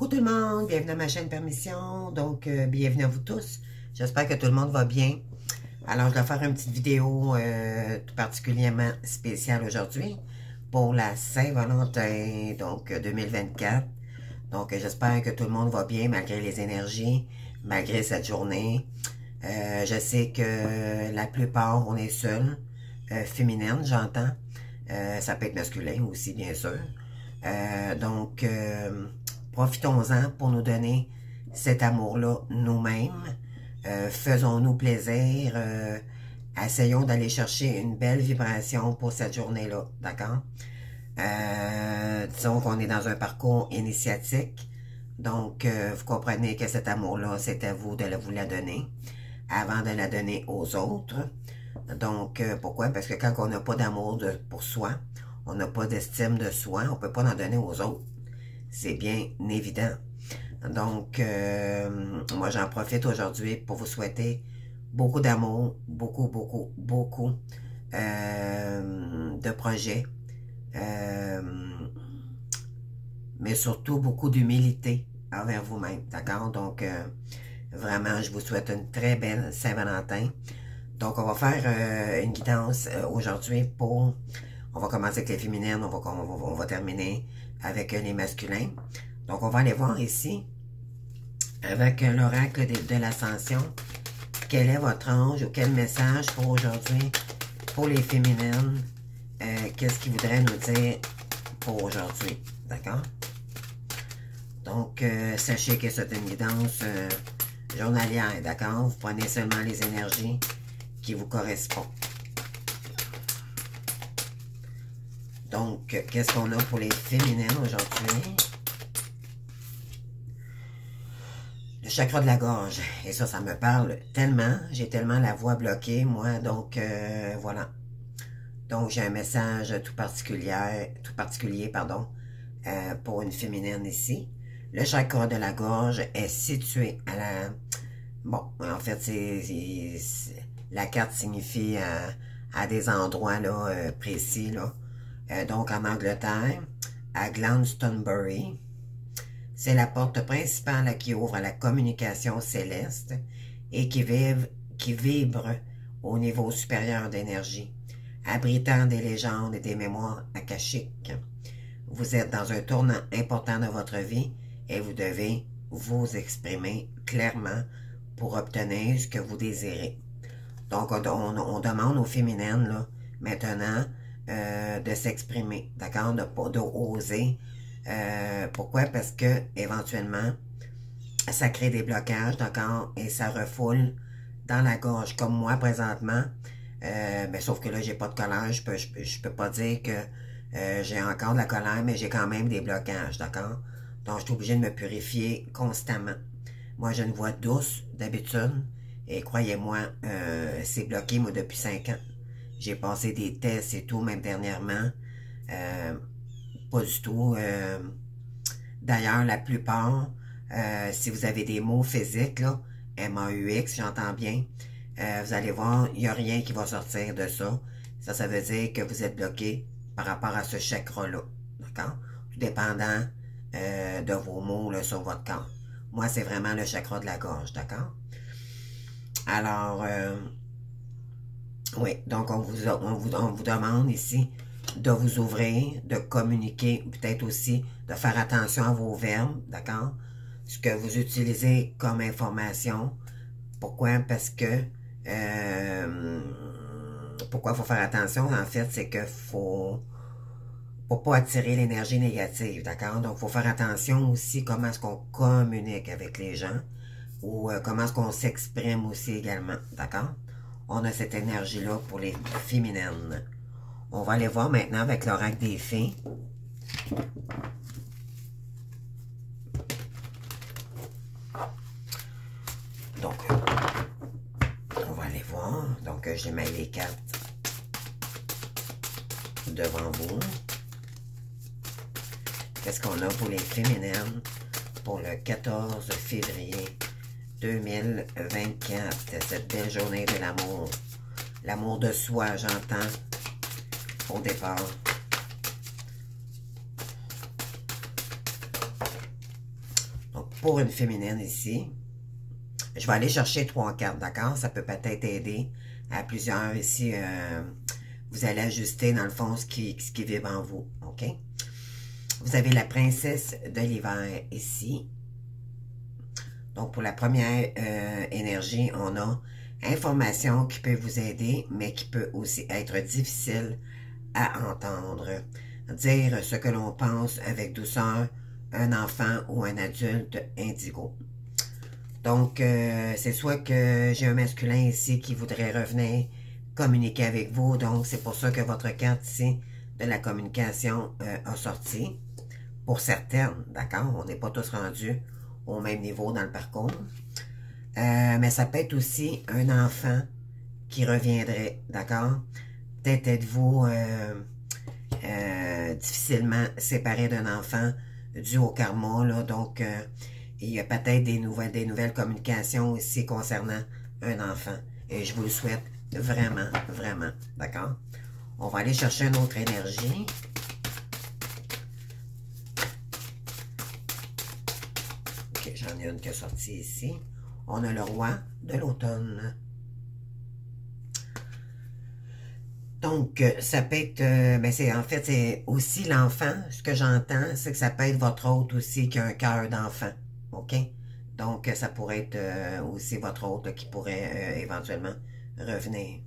Coucou tout le monde, bienvenue à ma chaîne Permission, donc bienvenue à vous tous. J'espère que tout le monde va bien. Alors je vais faire une petite vidéo tout particulièrement spéciale aujourd'hui pour la Saint-Valentin, donc 2024. Donc j'espère que tout le monde va bien malgré les énergies, malgré cette journée. Je sais que la plupart on est seul, féminine j'entends. Ça peut être masculin aussi bien sûr. Donc profitons-en pour nous donner cet amour-là nous-mêmes. Faisons-nous plaisir. Essayons d'aller chercher une belle vibration pour cette journée-là. D'accord? Disons qu'on est dans un parcours initiatique. Donc, vous comprenez que cet amour-là, c'est à vous de vous la donner avant de la donner aux autres. Donc, pourquoi? Parce que quand on n'a pas d'amour pour soi, on n'a pas d'estime de soi, on ne peut pas en donner aux autres. C'est bien évident. Donc, moi, j'en profite aujourd'hui pour vous souhaiter beaucoup d'amour, beaucoup de projets, mais surtout beaucoup d'humilité envers vous-même, d'accord? Donc, vraiment, je vous souhaite une très belle Saint-Valentin. Donc, on va faire une guidance aujourd'hui pour... On va commencer avec les féminines, on va terminer avec les masculins. Donc, on va aller voir ici, avec l'oracle de l'Ascension, quel est votre ange ou quel message pour aujourd'hui, pour les féminines, qu'est-ce qu'il voudrait nous dire pour aujourd'hui, d'accord? Donc, sachez que c'est une guidance journalière, d'accord? Vous prenez seulement les énergies qui vous correspondent. Donc, qu'est-ce qu'on a pour les féminines aujourd'hui? Le chakra de la gorge. Et ça me parle tellement. J'ai tellement la voix bloquée, moi. Donc, voilà. Donc, j'ai un message tout particulier, pardon, pour une féminine ici. Le chakra de la gorge est situé à la... Bon, en fait, la carte signifie à des endroits là, précis, là. Donc, en Angleterre, à Glastonbury, c'est la porte principale qui ouvre à la communication céleste et qui vibre au niveau supérieur d'énergie, abritant des légendes et des mémoires akashiques. Vous êtes dans un tournant important de votre vie et vous devez vous exprimer clairement pour obtenir ce que vous désirez. Donc, on demande aux féminines, là, maintenant, de s'exprimer, d'accord, de oser. Pourquoi? Parce que éventuellement, ça crée des blocages, d'accord, et ça refoule dans la gorge, comme moi présentement. Mais sauf que là, j'ai pas de colère, je peux pas dire que j'ai encore de la colère, mais j'ai quand même des blocages, d'accord? Donc, je suis obligée de me purifier constamment. Moi, j'ai une voix douce d'habitude, et croyez-moi, c'est bloqué, moi, depuis 5 ans. J'ai passé des tests et tout, même dernièrement. Pas du tout. D'ailleurs, la plupart, si vous avez des mots physiques, là, M-A-U-X, j'entends bien, vous allez voir, il n'y a rien qui va sortir de ça. Ça veut dire que vous êtes bloqué par rapport à ce chakra-là. D'accord? Tout dépendant de vos mots là, sur votre corps. Moi, c'est vraiment le chakra de la gorge, d'accord? Alors... oui, donc on vous demande ici de vous ouvrir, de communiquer, peut-être aussi de faire attention à vos verbes, d'accord? Ce que vous utilisez comme information. Pourquoi? Parce que, pourquoi il faut faire attention? En fait, c'est que faut pas attirer l'énergie négative, d'accord? Donc, il faut faire attention aussi comment est-ce qu'on communique avec les gens ou comment est-ce qu'on s'exprime aussi également, d'accord? On a cette énergie-là pour les féminines. On va aller voir maintenant avec l'oracle des fées. Donc, on va aller voir. Donc, j'ai mis les cartes devant vous. Qu'est-ce qu'on a pour les féminines pour le 14 février 2024, cette belle journée de l'amour. L'amour de soi, j'entends, au départ. pour une féminine ici. Je vais aller chercher 3 cartes, d'accord? Ça peut peut-être aider à plusieurs ici. Vous allez ajuster, dans le fond, ce qui vibre en vous, OK? Vous avez la princesse de l'hiver ici. Donc, pour la première énergie, on a information qui peut vous aider, mais qui peut aussi être difficile à entendre. Dire ce que l'on pense avec douceur, un enfant ou un adulte indigo. Donc, c'est soit que j'ai un masculin ici qui voudrait revenir communiquer avec vous. Donc, c'est pour ça que votre carte ici de la communication a sorti. Pour certaines, d'accord? On n'est pas tous rendus au même niveau dans le parcours. Mais ça peut être aussi un enfant qui reviendrait, d'accord? Peut-être êtes-vous difficilement séparé d'un enfant dû au karma, là. Donc, il y a peut-être des nouvelles communications ici concernant un enfant. Et je vous le souhaite vraiment, vraiment, d'accord? On va aller chercher une autre énergie. Ok, j'en ai une qui est sortie ici. On a le roi de l'automne. Donc, ça peut être, en fait, c'est aussi l'enfant. Ce que j'entends, c'est que ça peut être votre hôte aussi qui a un cœur d'enfant. OK? Donc, ça pourrait être aussi votre hôte là, qui pourrait éventuellement revenir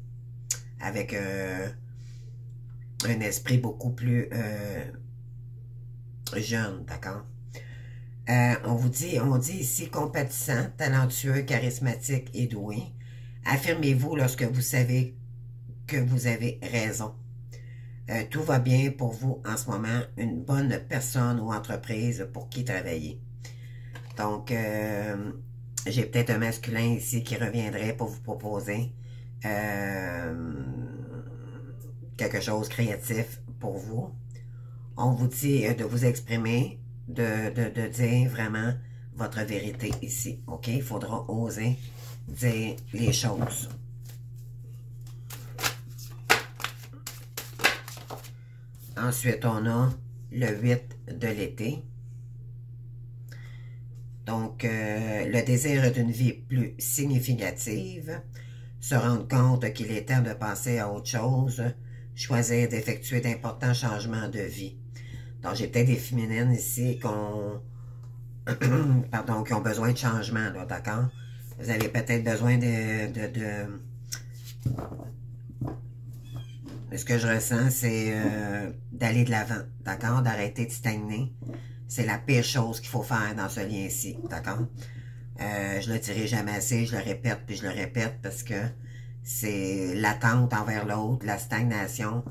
avec un esprit beaucoup plus jeune, d'accord? On dit ici compatissant, talentueux, charismatique et doué. Affirmez-vous lorsque vous savez que vous avez raison. Tout va bien pour vous en ce moment, une bonne personne ou entreprise pour qui travailler. Donc, j'ai peut-être un masculin ici qui reviendrait pour vous proposer quelque chose de créatif pour vous. On vous dit de vous exprimer, de dire vraiment votre vérité ici, OK? Il faudra oser dire les choses. Ensuite, on a le 8 de l'été. Donc, le désir d'une vie plus significative, se rendre compte qu'il est temps de passer à autre chose, choisir d'effectuer d'importants changements de vie. Donc, j'ai peut-être des féminines ici qui ont besoin de changement, d'accord? Vous avez peut-être besoin ce que je ressens, c'est d'aller de l'avant, d'accord? D'arrêter de stagner. C'est la pire chose qu'il faut faire dans ce lien-ci, d'accord? Je le dirai jamais assez, je le répète, puis je le répète, parce que c'est l'attente envers l'autre, la stagnation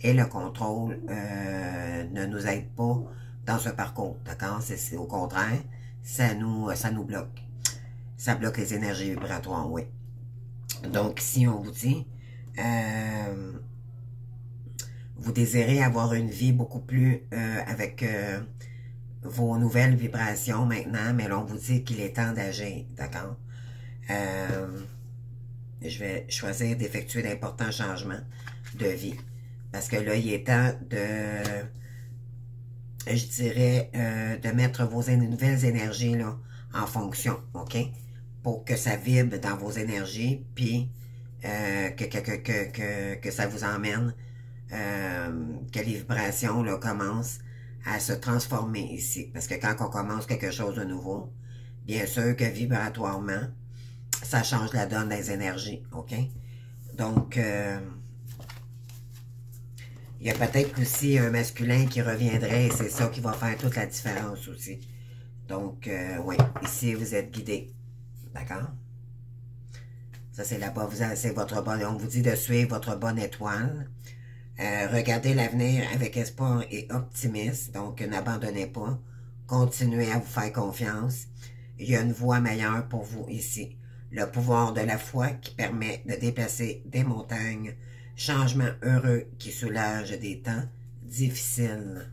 et le contrôle ne nous aident pas dans ce parcours, d'accord? C'est au contraire, ça nous bloque. Ça bloque les énergies vibratoires, oui. Donc, ici, on vous dit... vous désirez avoir une vie beaucoup plus avec vos nouvelles vibrations maintenant, mais là, on vous dit qu'il est temps d'agir, d'accord? Je vais choisir d'effectuer d'importants changements de vie. Parce que là, il est temps de, je dirais, de mettre vos nouvelles énergies là, en fonction, OK? Pour que ça vibre dans vos énergies, puis que ça vous emmène que les vibrations là, commencent à se transformer ici. Parce que quand on commence quelque chose de nouveau, bien sûr que vibratoirement, ça change la donne des énergies, OK? Donc, il y a peut-être aussi un masculin qui reviendrait et c'est ça qui va faire toute la différence aussi. Donc, oui, ici, vous êtes guidé. D'accord? Ça, c'est là-bas, c'est votre bonne... On vous dit de suivre votre bonne étoile. Regardez l'avenir avec espoir et optimisme. Donc, n'abandonnez pas. Continuez à vous faire confiance. Il y a une voie meilleure pour vous ici. Le pouvoir de la foi qui permet de déplacer des montagnes. Changement heureux qui soulage des temps difficiles.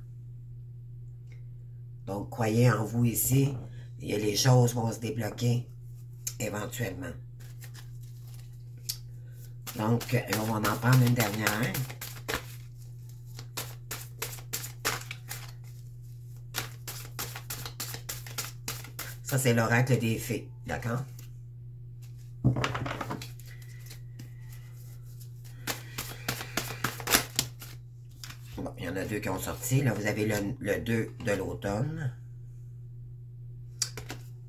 Donc, croyez en vous ici. Et les choses vont se débloquer éventuellement. Donc, on va en prendre une dernière. Ça, c'est l'oracle des fées, d'accord? Bon, il y en a deux qui ont sorti. Là, vous avez le 2 de l'automne.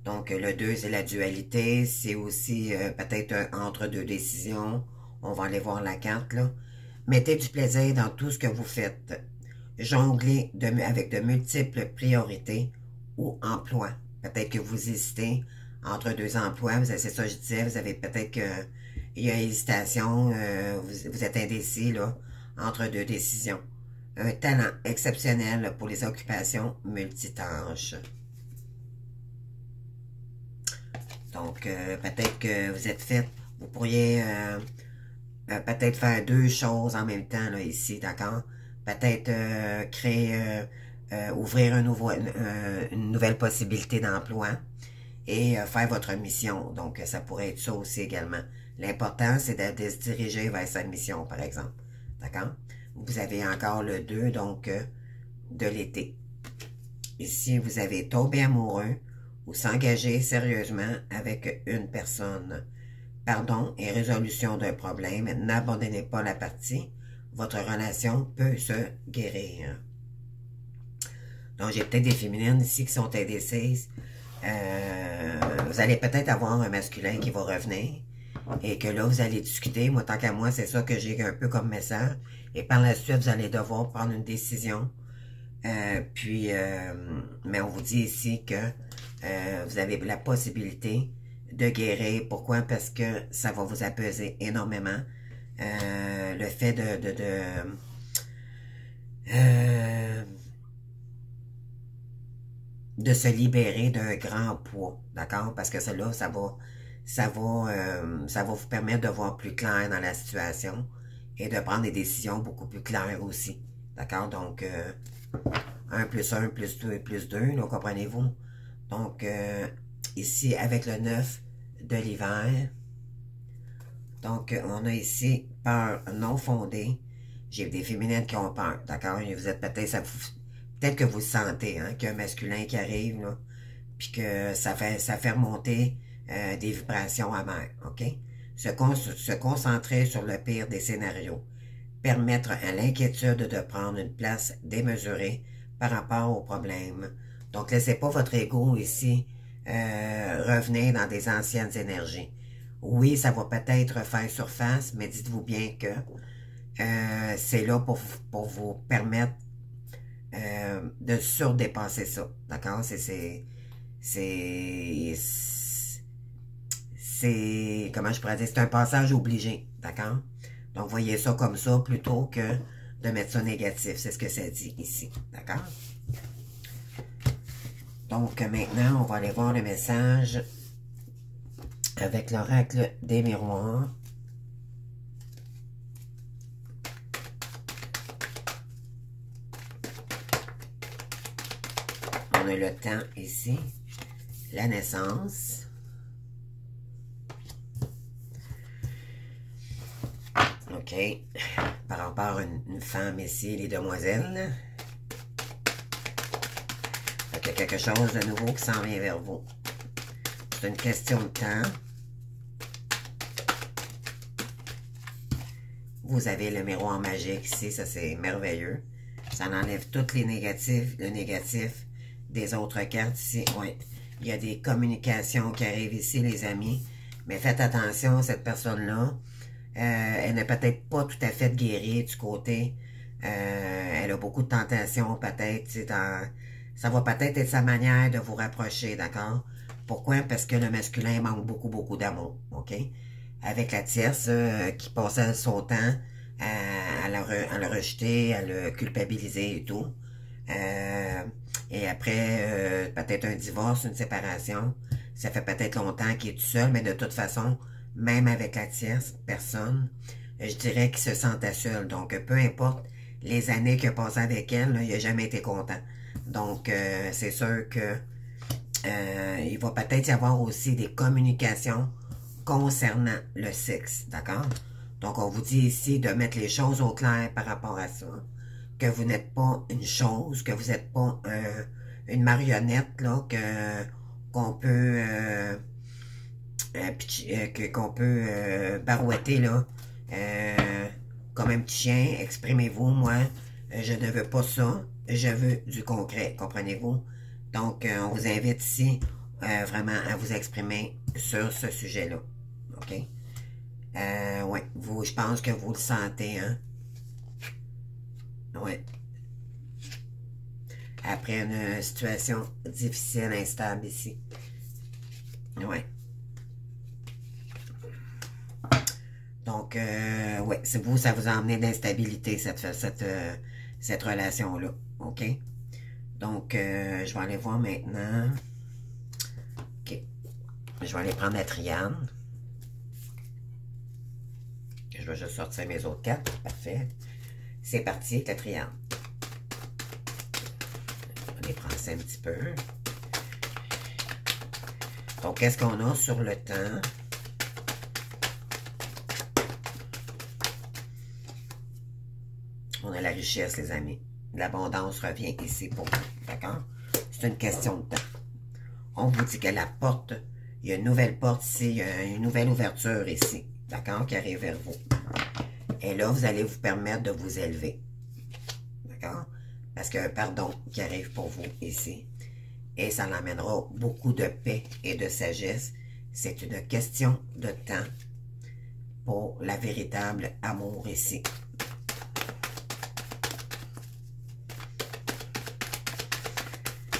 Donc, le 2, c'est la dualité. C'est aussi peut-être entre deux décisions. On va aller voir la carte, là. Mettez du plaisir dans tout ce que vous faites. Jonglez avec de multiples priorités ou emplois. Peut-être que vous hésitez entre deux emplois. C'est ça que je disais. Vous avez peut-être qu'il y a hésitation. Vous êtes indécis, là, entre deux décisions. Un talent exceptionnel pour les occupations multitâches. Donc, peut-être que vous êtes fait, vous pourriez peut-être faire deux choses en même temps, là, ici, d'accord? Peut-être créer, ouvrir une nouvelle possibilité d'emploi et faire votre mission. Donc, ça pourrait être ça aussi également. L'important, c'est de se diriger vers sa mission, par exemple. D'accord? Vous avez encore le 2, donc, de l'été. Ici, vous avez tomber amoureux ou s'engager sérieusement avec une personne. Pardon et résolution d'un problème. N'abandonnez pas la partie. Votre relation peut se guérir. Donc, j'ai peut-être des féminines ici qui sont indécises. Vous allez peut-être avoir un masculin qui va revenir et que là, vous allez discuter. Moi, tant qu'à moi, c'est ça que j'ai un peu comme message. Et par la suite, vous allez devoir prendre une décision. Mais on vous dit ici que vous avez la possibilité de guérir. Pourquoi? Parce que ça va vous apaiser énormément. Le fait de se libérer d'un grand poids, d'accord? Parce que cela, ça va vous permettre de voir plus clair dans la situation et de prendre des décisions beaucoup plus claires aussi, d'accord? Donc, 1 plus 1 plus 2 plus 2, là, comprenez-vous? Donc, ici, avec le 9 de l'hiver, donc, on a ici peur non fondée. J'ai des féminines qui ont peur, d'accord? Vous êtes peut-être que vous sentez, hein, qu'il y a un masculin qui arrive, là, puis que ça fait remonter des vibrations amères, OK? Se concentrer sur le pire des scénarios. Permettre à l'inquiétude de prendre une place démesurée par rapport au problème. Donc, laissez pas votre ego ici revenir dans des anciennes énergies. Oui, ça va peut-être faire surface, mais dites-vous bien que c'est là pour vous permettre de surdépasser ça. D'accord? Comment je pourrais dire, c'est un passage obligé. D'accord? Donc, voyez ça comme ça plutôt que de mettre ça négatif. C'est ce que ça dit ici. D'accord? Donc, maintenant, on va aller voir le message avec l'oracle des miroirs. On a le temps ici. La naissance. OK. Par rapport à une femme ici, les demoiselles. Il y a quelque chose de nouveau qui s'en vient vers vous. C'est une question de temps. Vous avez le miroir magique ici, ça c'est merveilleux. Ça enlève tous les négatifs, le négatif des autres cartes ici. Oui, il y a des communications qui arrivent ici, les amis. Mais faites attention, cette personne-là, elle n'est peut-être pas tout à fait guérie du côté. Elle a beaucoup de tentations, peut-être. Ça va peut-être être sa manière de vous rapprocher, d'accord? Pourquoi? Parce que le masculin manque beaucoup, beaucoup d'amour, OK? Avec la tierce qui passait son temps à le rejeter, à le culpabiliser et tout. Et après, peut-être un divorce, une séparation. Ça fait peut-être longtemps qu'il est tout seul, mais de toute façon, même avec la tierce personne, je dirais qu'il se sentait seul. Donc, peu importe les années qu'il a passées avec elle, là, il n'a jamais été content. Donc, c'est sûr que il va peut-être y avoir aussi des communications concernant le sexe, d'accord? Donc, on vous dit ici de mettre les choses au clair par rapport à ça. Que vous n'êtes pas une chose, que vous n'êtes pas une marionnette, là, qu'on peut barouetter là, comme un petit chien. Exprimez-vous, moi, je ne veux pas ça, je veux du concret, comprenez-vous? Donc, on vous invite ici vraiment à vous exprimer sur ce sujet-là, ok? Ouais, je pense que vous le sentez, hein? Ouais. Après une situation difficile, instable ici. Ouais. Donc, ouais, c'est vous, ça vous a emmené d'instabilité, cette relation-là. OK? Donc, je vais aller voir maintenant. OK. Je vais aller prendre la triade. Je vais juste sortir mes autres cartes. Parfait. C'est parti avec la triade. On va les prendre ça un petit peu. Donc, qu'est-ce qu'on a sur le temps? On a la richesse, les amis. L'abondance revient ici pour vous. D'accord? C'est une question de temps. On vous dit que la porte, il y a une nouvelle porte ici, il y a une nouvelle ouverture ici. D'accord? Qui arrive vers vous. Et là, vous allez vous permettre de vous élever. D'accord? Parce qu'il y a un pardon qui arrive pour vous ici. Et ça l'amènera beaucoup de paix et de sagesse. C'est une question de temps pour la véritable amour ici.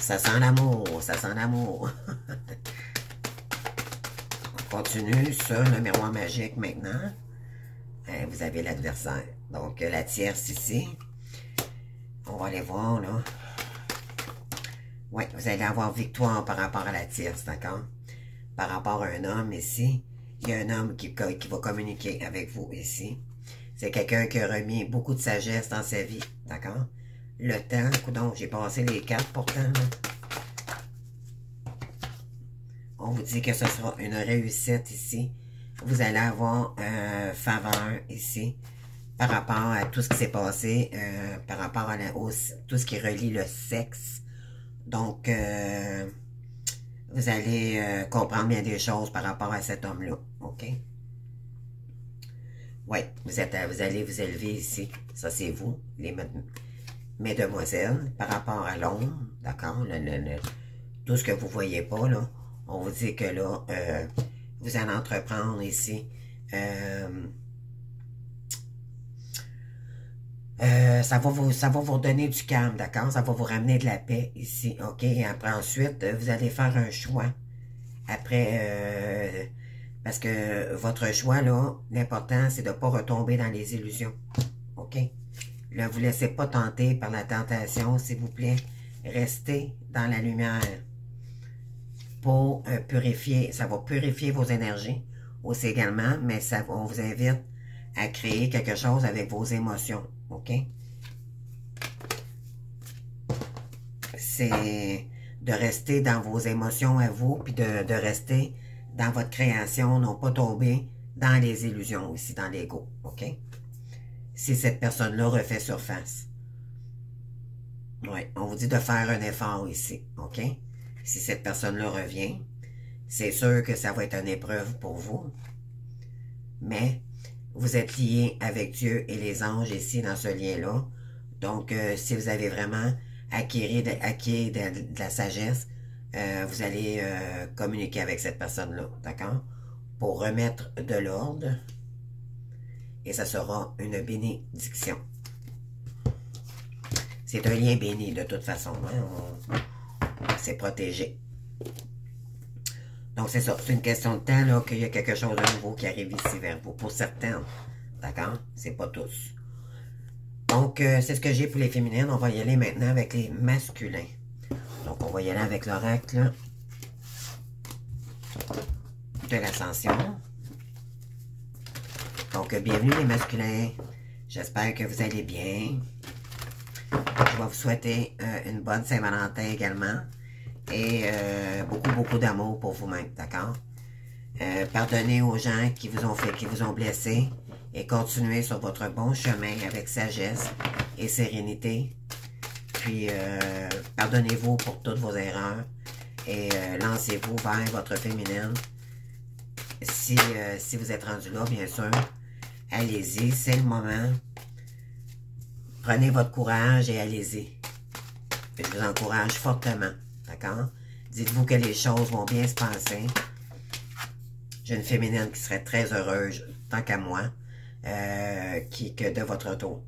Ça sent l'amour, ça sent l'amour. On continue sur le miroir magique maintenant. Vous avez l'adversaire. Donc, la tierce ici. On va aller voir, là. Oui, vous allez avoir victoire par rapport à la tierce, d'accord? Par rapport à un homme ici, il y a un homme qui va communiquer avec vous ici. C'est quelqu'un qui a remis beaucoup de sagesse dans sa vie, d'accord? Le temps, donc j'ai passé les cartes pourtant, là. On vous dit que ce sera une réussite ici. Vous allez avoir faveur ici par rapport à tout ce qui s'est passé, par rapport à tout ce qui relie le sexe. Donc, vous allez comprendre bien des choses par rapport à cet homme-là, ok? Oui, vous allez vous élever ici. Ça, c'est vous, les mesdemoiselles, par rapport à l'ombre, d'accord? Tout ce que vous voyez pas, là. On vous dit que là, vous allez entreprendre ici. Ça va vous redonner du calme, d'accord? Ça va vous ramener de la paix ici, ok? Et après, ensuite, vous allez faire un choix. Après, parce que votre choix, là, l'important, c'est de ne pas retomber dans les illusions, ok? Ne vous laissez pas tenter par la tentation, s'il vous plaît. Restez dans la lumière pour purifier. Ça va purifier vos énergies aussi également, mais on vous invite à créer quelque chose avec vos émotions, ok? C'est de rester dans vos émotions à vous, puis de rester dans votre création, non pas tomber dans les illusions aussi, dans l'ego, ok? Si cette personne-là refait surface. Oui, on vous dit de faire un effort ici, ok? Si cette personne-là revient, c'est sûr que ça va être une épreuve pour vous, mais vous êtes lié avec Dieu et les anges ici dans ce lien-là. Donc, si vous avez vraiment acquis de la sagesse, vous allez communiquer avec cette personne-là, d'accord? Pour remettre de l'ordre, et ça sera une bénédiction. C'est un lien béni de toute façon, hein? C'est protégé. Donc, c'est ça. C'est une question de temps, là, qu'il y a quelque chose de nouveau qui arrive ici vers vous. Pour certaines. D'accord? C'est pas tous. Donc, c'est ce que j'ai pour les féminines. On va y aller maintenant avec les masculins. Donc, on va y aller avec l'oracle de l'ascension. Donc, bienvenue les masculins. J'espère que vous allez bien. Je vais vous souhaiter une bonne Saint-Valentin également. Et beaucoup d'amour pour vous-même, d'accord? Pardonnez aux gens qui vous ont blessé et continuez sur votre bon chemin avec sagesse et sérénité. Puis, pardonnez-vous pour toutes vos erreurs et lancez-vous vers votre féminine. Si vous êtes rendu là, bien sûr, allez-y, c'est le moment. Prenez votre courage et allez-y. Je vous encourage fortement, d'accord? Dites-vous que les choses vont bien se passer. J'ai une féminine qui serait très heureuse, tant qu'à moi, que de votre tour.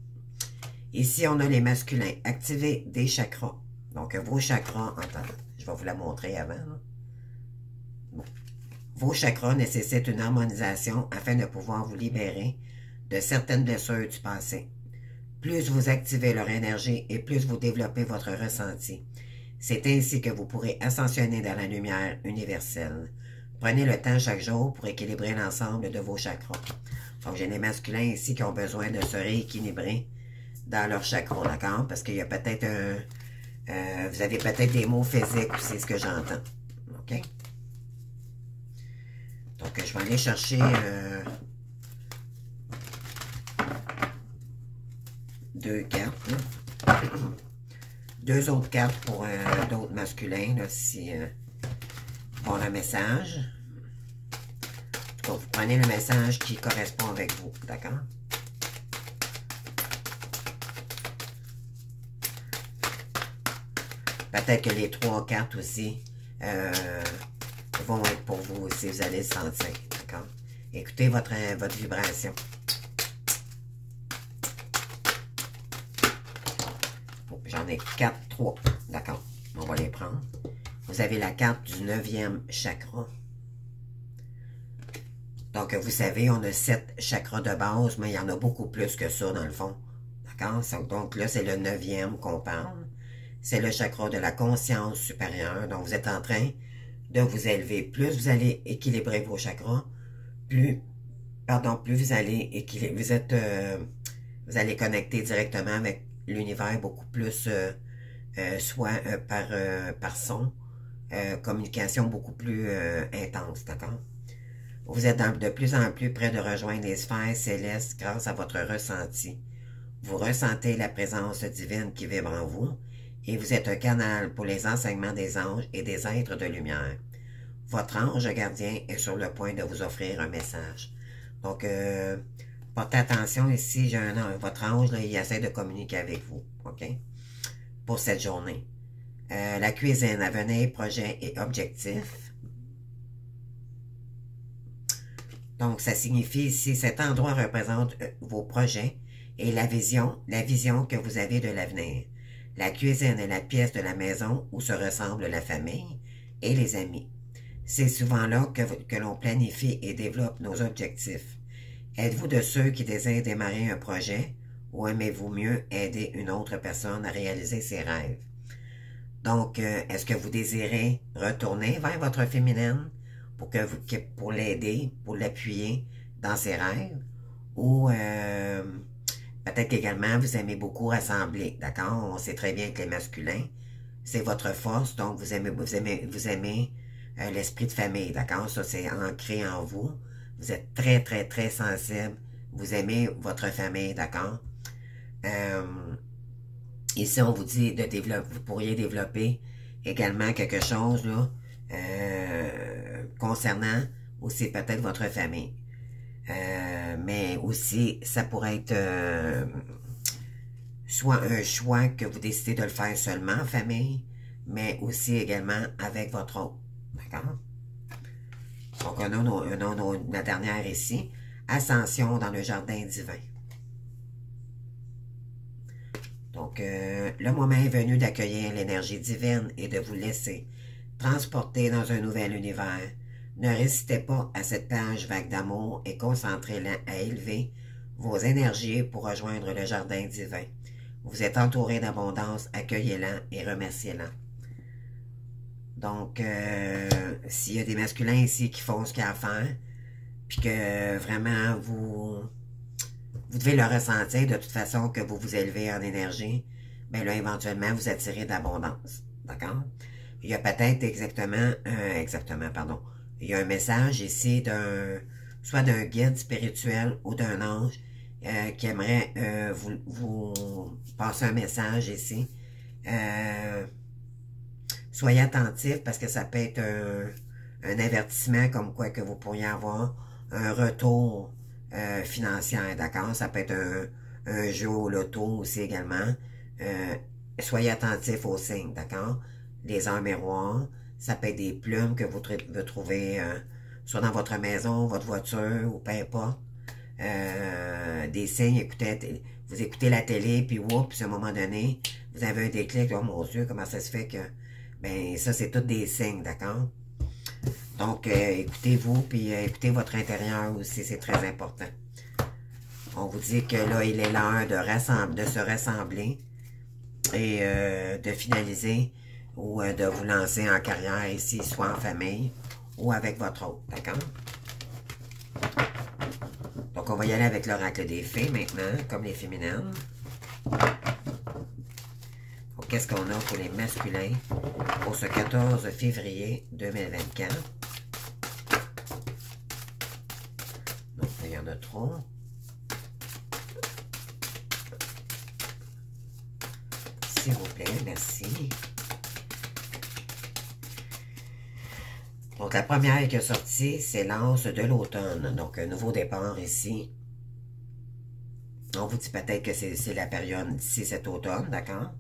Ici, on a les masculins. Activez des chakras. Donc, vos chakras, attendez, je vais vous la montrer avant. Bon. Vos chakras nécessitent une harmonisation afin de pouvoir vous libérer de certaines blessures du passé. Plus vous activez leur énergie et plus vous développez votre ressenti. C'est ainsi que vous pourrez ascensionner dans la lumière universelle. Prenez le temps chaque jour pour équilibrer l'ensemble de vos chakras. Donc, j'ai des masculins ici qui ont besoin de se rééquilibrer dans leur chakra, d'accord? Parce qu'il y a peut-être vous avez peut-être des mots physiques aussi, c'est ce que j'entends. OK? Donc, je vais aller chercher deux cartes. Là. Deux autres cartes pour d'autres masculins, là, si pour le message. En tout cas, vous prenez le message qui correspond avec vous, d'accord? Peut-être que les trois cartes aussi vont être pour vous aussi, vous allez le sentir, d'accord? Écoutez votre vibration. J'en ai 4, 3, d'accord? On va les prendre. Vous avez la carte du 9e chakra. Donc, vous savez, on a 7 chakras de base, mais il y en a beaucoup plus que ça, dans le fond. D'accord? Donc là, c'est le 9e qu'on parle. C'est le chakra de la conscience supérieure. Donc, vous êtes en train de vous élever. Plus vous allez équilibrer vos chakras, plus vous allez vous allez connecter directement avec l'univers beaucoup plus, soit par son, communication beaucoup plus intense, d'accord? Vous êtes de plus en plus près de rejoindre les sphères célestes grâce à votre ressenti. Vous ressentez la présence divine qui vibre en vous et vous êtes un canal pour les enseignements des anges et des êtres de lumière. Votre ange gardien est sur le point de vous offrir un message. Donc, portez attention ici, votre ange, là, il essaie de communiquer avec vous, OK? Pour cette journée. La cuisine, avenir, projet et objectif. Donc, ça signifie ici, cet endroit représente vos projets et la vision que vous avez de l'avenir. La cuisine est la pièce de la maison où se ressemble la famille et les amis. C'est souvent là que l'on planifie et développe nos objectifs. Êtes-vous de ceux qui désirent démarrer un projet ou aimez-vous mieux aider une autre personne à réaliser ses rêves? Donc, est-ce que vous désirez retourner vers votre féminine pour l'aider, pour l'appuyer dans ses rêves? Ou peut-être qu'également, vous aimez beaucoup rassembler, d'accord? On sait très bien que les masculins, c'est votre force, donc vous aimez l'esprit de famille, d'accord? Ça, c'est ancré en vous. Vous êtes très, très, très sensible. Vous aimez votre famille, d'accord? Ici, on vous dit de développer, vous pourriez développer également quelque chose là, concernant aussi peut-être votre famille. Mais aussi, ça pourrait être soit un choix que vous décidez de le faire seulement en famille, mais aussi également avec votre autre. D'accord? Donc, on a la dernière ici. Ascension dans le jardin divin. Donc, le moment est venu d'accueillir l'énergie divine et de vous laisser transporter dans un nouvel univers. Ne résistez pas à cette page vague d'amour et concentrez-la à élever vos énergies pour rejoindre le jardin divin. Vous êtes entouré d'abondance, accueillez-la et remerciez-la. Donc, s'il y a des masculins ici qui font ce qu'il y a à faire, puis que vraiment vous devez le ressentir de toute façon que vous vous élevez en énergie, bien là, éventuellement, vous attirez d'abondance. D'accord? Il y a peut-être il y a un message ici soit d'un guide spirituel ou d'un ange qui aimerait vous passer un message ici Soyez attentifs parce que ça peut être un avertissement comme quoi que vous pourriez avoir un retour financier, d'accord? Ça peut être un jeu au loto aussi également. Soyez attentifs aux signes, d'accord? Les heures miroirs, ça peut être des plumes que vous trouvez soit dans votre maison, votre voiture, ou peu importe. Des signes, vous écoutez la télé, puis oups, à un moment donné, vous avez un déclic, oh mon Dieu, comment ça se fait que... Ben, ça, c'est tous des signes, d'accord? Donc, écoutez-vous, puis écoutez votre intérieur aussi, c'est très important. On vous dit que là, il est l'heure de se rassembler et de finaliser ou de vous lancer en carrière ici, soit en famille ou avec votre autre, d'accord? Donc, on va y aller avec l'oracle des fées maintenant, comme les féminines. Qu'est-ce qu'on a pour les masculins pour ce 14 février 2024? Donc, il y en a trop. S'il vous plaît, merci. Donc, la première qui est sortie, c'est l'anse de l'automne. Donc, un nouveau départ ici. On vous dit peut-être que c'est la période d'ici cet automne, d'accord?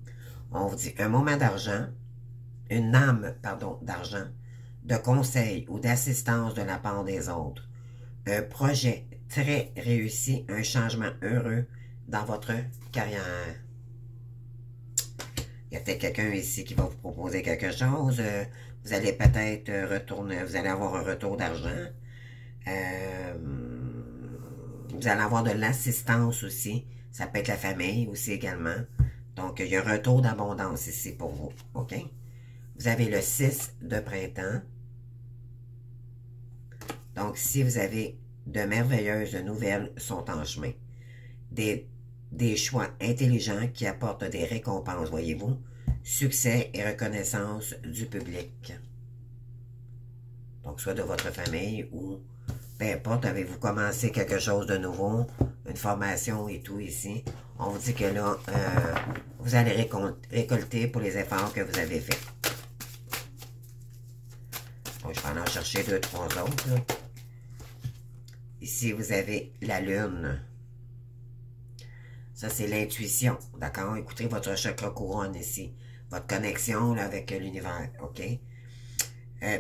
On vous dit un moment d'argent, une âme, pardon, d'argent, de conseil ou d'assistance de la part des autres. Un projet très réussi, un changement heureux dans votre carrière. Il y a peut-être quelqu'un ici qui va vous proposer quelque chose. Vous allez peut-être retourner, vous allez avoir un retour d'argent. Vous allez avoir de l'assistance aussi. Ça peut être la famille aussi également. Donc, il y a un retour d'abondance ici pour vous. OK? Vous avez le 6 de printemps. Donc, si vous avez de merveilleuses nouvelles sont en chemin. Des choix intelligents qui apportent des récompenses, voyez-vous. Succès et reconnaissance du public. Donc, soit de votre famille ou peu importe, avez-vous commencé quelque chose de nouveau, une formation et tout ici. On vous dit que là, vous allez récolter pour les efforts que vous avez faits. Donc, je vais en chercher 2, 3 autres. Là. Ici, vous avez la lune. Ça, c'est l'intuition, d'accord? Écoutez votre chakra couronne ici. Votre connexion là, avec l'univers, OK?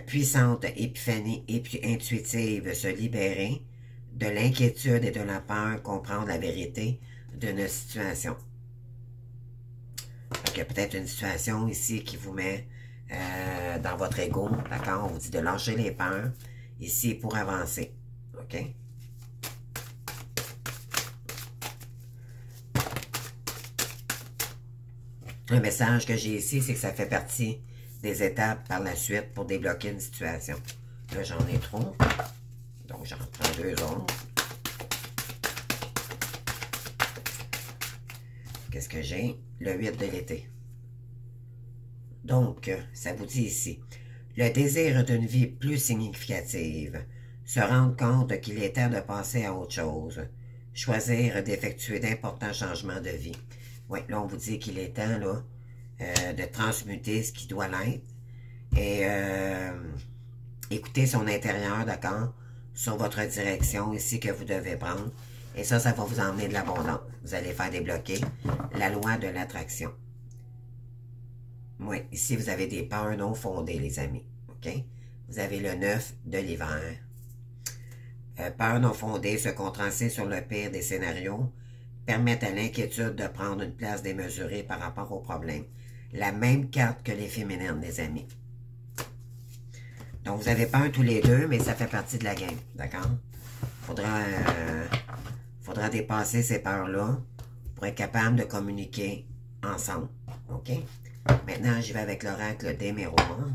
Puissante épiphanie et puis intuitive, se libérer de l'inquiétude et de la peur, comprendre la vérité d'une situation. Donc, il y a peut-être une situation ici qui vous met dans votre ego, d'accord? On vous dit de lâcher les peurs ici pour avancer, OK? Un message que j'ai ici, c'est que ça fait partie des étapes par la suite pour débloquer une situation. Là, j'en ai trop. Donc, j'en prends 2 autres. Qu'est-ce que j'ai? Le 8 de l'été. Donc, ça vous dit ici, le désir d'une vie plus significative, se rendre compte qu'il est temps de passer à autre chose, choisir d'effectuer d'importants changements de vie. Oui, là, on vous dit qu'il est temps, là, de transmuter ce qui doit l'être et écouter son intérieur, d'accord, sur votre direction ici que vous devez prendre. Et ça va vous emmener de l'abondance. Vous allez faire débloquer la loi de l'attraction. Oui, ici, vous avez des peurs non fondées, les amis. OK? Vous avez le 9 de l'hiver. Peurs non fondées, se concentrer sur le pire des scénarios, permettent à l'inquiétude de prendre une place démesurée par rapport aux problèmes. La même carte que les féminines, les amis. Donc, vous avez peur tous les deux, mais ça fait partie de la game, d'accord? Faudra dépasser ces peurs-là pour être capable de communiquer ensemble, OK? Maintenant, j'y vais avec l'oracle des miroirs.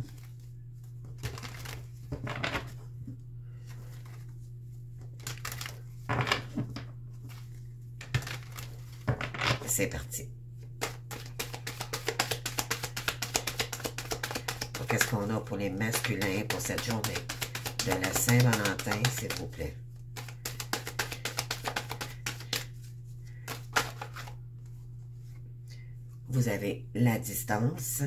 C'est parti. Qu'est-ce qu'on a pour les masculins pour cette journée de la Saint-Valentin, s'il vous plaît? Vous avez la distance.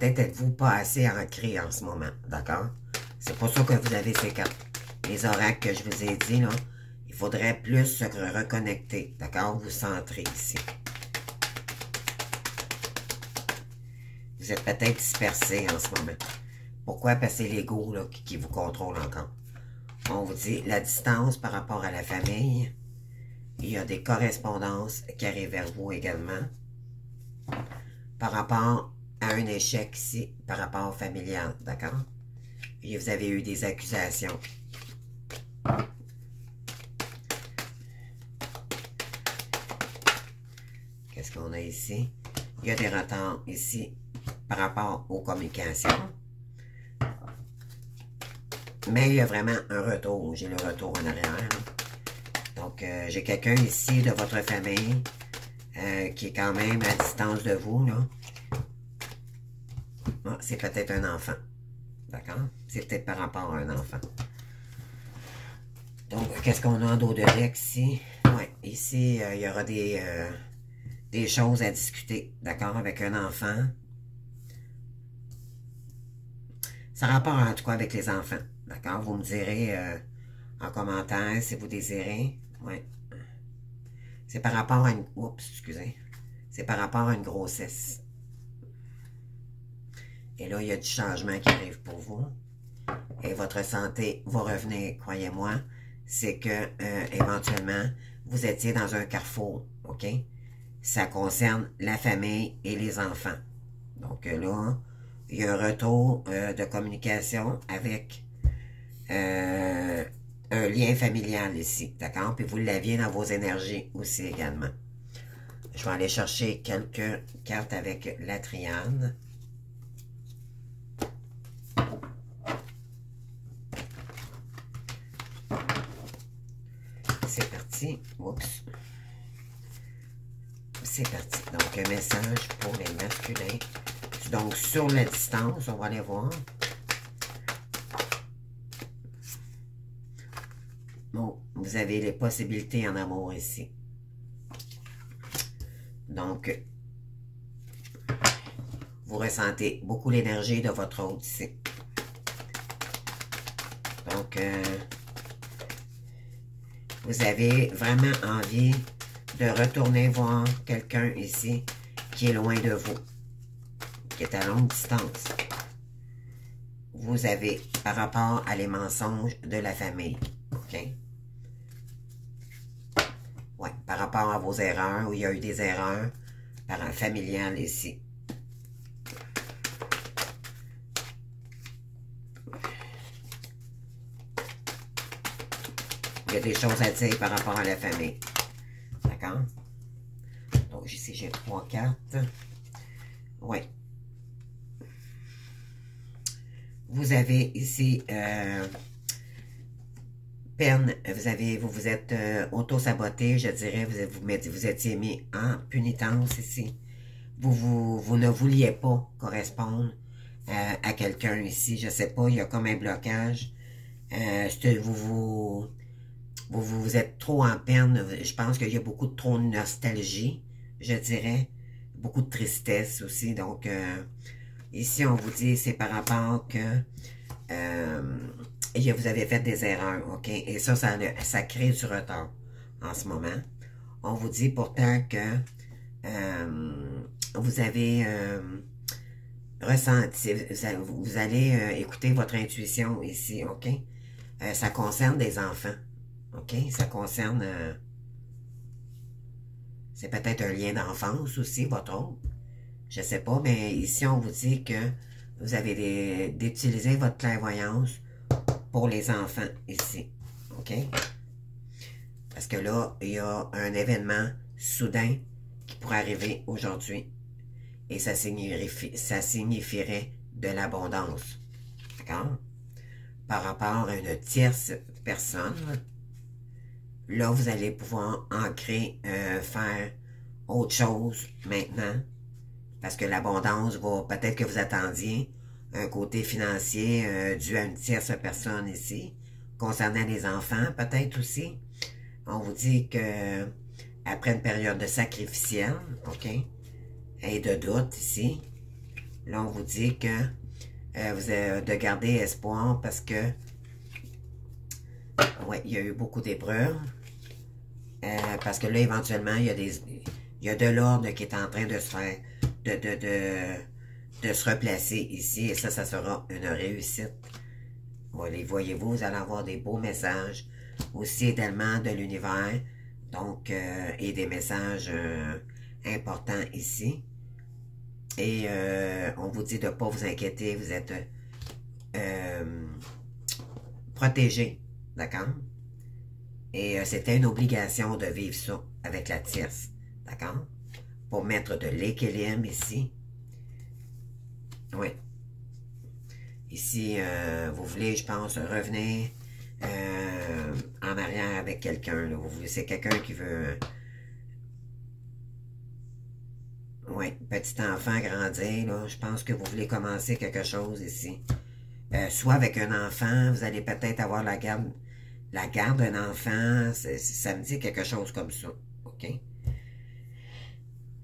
peut-être êtes-vous pas assez ancré en ce moment, d'accord? C'est pour ça que vous avez ces cartes. Les oracles que je vous ai dit, là, il faudrait plus se reconnecter, d'accord? Vous centrer ici. Vous êtes peut-être dispersé en ce moment. Pourquoi? Parce que c'est l'ego qui vous contrôle encore. On vous dit la distance par rapport à la famille. Il y a des correspondances qui arrivent vers vous également. Par rapport à un échec ici, par rapport au familial, d'accord? Et vous avez eu des accusations. Qu'est-ce qu'on a ici? Il y a des retards ici par rapport aux communications. Mais il y a vraiment un retour. J'ai le retour en arrière. Donc, j'ai quelqu'un ici de votre famille qui est quand même à distance de vous, là. Ah, c'est peut-être un enfant. D'accord? C'est peut-être par rapport à un enfant. Donc, qu'est-ce qu'on a en dos de deck ici? Oui, ici, il y aura des choses à discuter, d'accord, avec un enfant. Ça a rapport en tout cas avec les enfants, d'accord? Vous me direz en commentaire si vous désirez. Oui. C'est par rapport à une... Oups, excusez. C'est par rapport à une grossesse. Et là, il y a du changement qui arrive pour vous. Et votre santé va revenir, croyez-moi. C'est que, éventuellement, vous étiez dans un carrefour, OK? Ça concerne la famille et les enfants. Donc là, il y a un retour de communication avec un lien familial ici, d'accord? Puis vous l'aviez dans vos énergies aussi également. Je vais aller chercher quelques cartes avec la triade. C'est parti. Oups. C'est parti. Donc, un message pour les masculins. Donc, sur la distance, on va aller voir. Bon, vous avez les possibilités en amour ici. Donc, vous ressentez beaucoup l'énergie de votre hôte ici. Donc, vous avez vraiment envie de retourner voir quelqu'un ici qui est loin de vous, qui est à longue distance. Vous avez par rapport à les mensonges de la famille, OK? Ouais, par rapport à vos erreurs, où il y a eu des erreurs familiales ici. Il y a des choses à dire par rapport à la famille. D'accord? Donc, ici, j'ai 3 cartes. Oui. Vous avez ici peine. Vous vous êtes auto-saboté, je dirais. Vous étiez mis en pénitence ici. Vous ne vouliez pas correspondre à quelqu'un ici. Je ne sais pas, il y a comme un blocage. Vous êtes trop en peine. Je pense qu'il y a beaucoup trop de nostalgie, je dirais. Beaucoup de tristesse aussi. Donc, ici, on vous dit, c'est par rapport que vous avez fait des erreurs, OK? Et ça crée du retard en ce moment. On vous dit pourtant que vous avez ressenti, vous allez écouter votre intuition ici, OK? Ça concerne des enfants. OK? Ça concerne... c'est peut-être un lien d'enfance aussi, votre autre. Je sais pas, mais ici, on vous dit que vous avez d'utiliser votre clairvoyance pour les enfants ici. OK? Parce que là, il y a un événement soudain qui pourrait arriver aujourd'hui. Et ça signifierait de l'abondance. D'accord? Par rapport à une tierce personne, là, vous allez pouvoir ancrer, faire autre chose maintenant. Parce que l'abondance va, peut-être que vous attendiez un côté financier dû à une tierce personne ici. Concernant les enfants, peut-être aussi. On vous dit que après une période de sacrificielle, OK, et de doute ici, Là, on vous dit que vous avez de garder espoir parce que, ouais, il y a eu beaucoup d'épreuves. Parce que là, éventuellement, il y a de l'ordre qui est en train de se faire, de se replacer ici. Et ça sera une réussite. Voyez-vous, vous allez avoir des beaux messages. Aussi également de l'univers. Donc, et des messages importants ici. Et on vous dit de ne pas vous inquiéter. Vous êtes protégé. D'accord? Et c'était une obligation de vivre ça avec la tierce. D'accord? Pour mettre de l'équilibre ici. Oui. Ici, vous voulez, je pense, revenir en arrière avec quelqu'un. C'est quelqu'un qui veut... oui, petit enfant grandir. Là, je pense que vous voulez commencer quelque chose ici. Soit avec un enfant, vous allez peut-être avoir la garde d'un enfant. Ça me dit quelque chose comme ça. OK?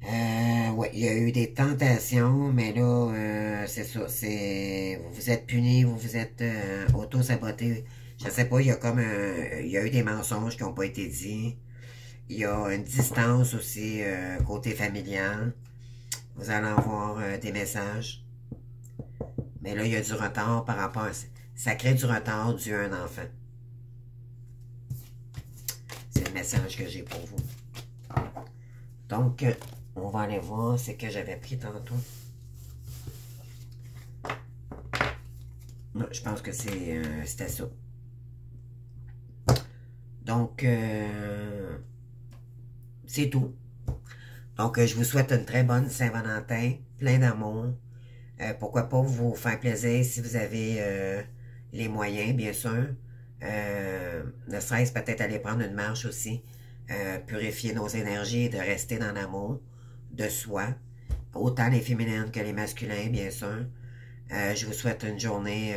Ouais, il y a eu des tentations, mais là, c'est ça, vous vous êtes puni, vous vous êtes auto-saboté. Je sais pas, il y a comme il y a eu des mensonges qui n'ont pas été dits. Il y a une distance aussi côté familial. Vous allez avoir des messages. Mais là, il y a du retard par rapport à ça. Ça crée du retard dû à un enfant. C'est le message que j'ai pour vous. Donc, on va aller voir ce que j'avais pris tantôt. Non, je pense que c'était ça. Donc, c'est tout. Donc, je vous souhaite une très bonne Saint-Valentin, plein d'amour. Pourquoi pas vous faire plaisir si vous avez les moyens, bien sûr. Ne serait-ce peut-être aller prendre une marche aussi. Purifier nos énergies et de rester dans l'amour de soi. Autant les féminines que les masculins, bien sûr. Je vous souhaite une journée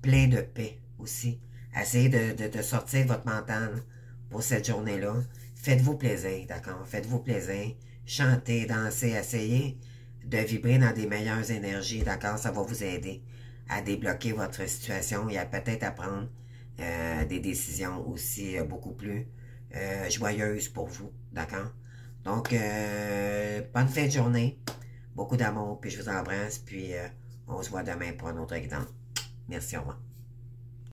pleine de paix aussi. Essayez de sortir de votre mental pour cette journée-là. Faites-vous plaisir, d'accord? Faites-vous plaisir. Chantez, dansez, essayez de vibrer dans des meilleures énergies, d'accord? Ça va vous aider à débloquer votre situation et à peut-être à prendre des décisions aussi beaucoup plus joyeuses pour vous, d'accord? Donc, bonne fin de journée, beaucoup d'amour, puis je vous embrasse, puis on se voit demain pour un autre exemple. Merci, au revoir.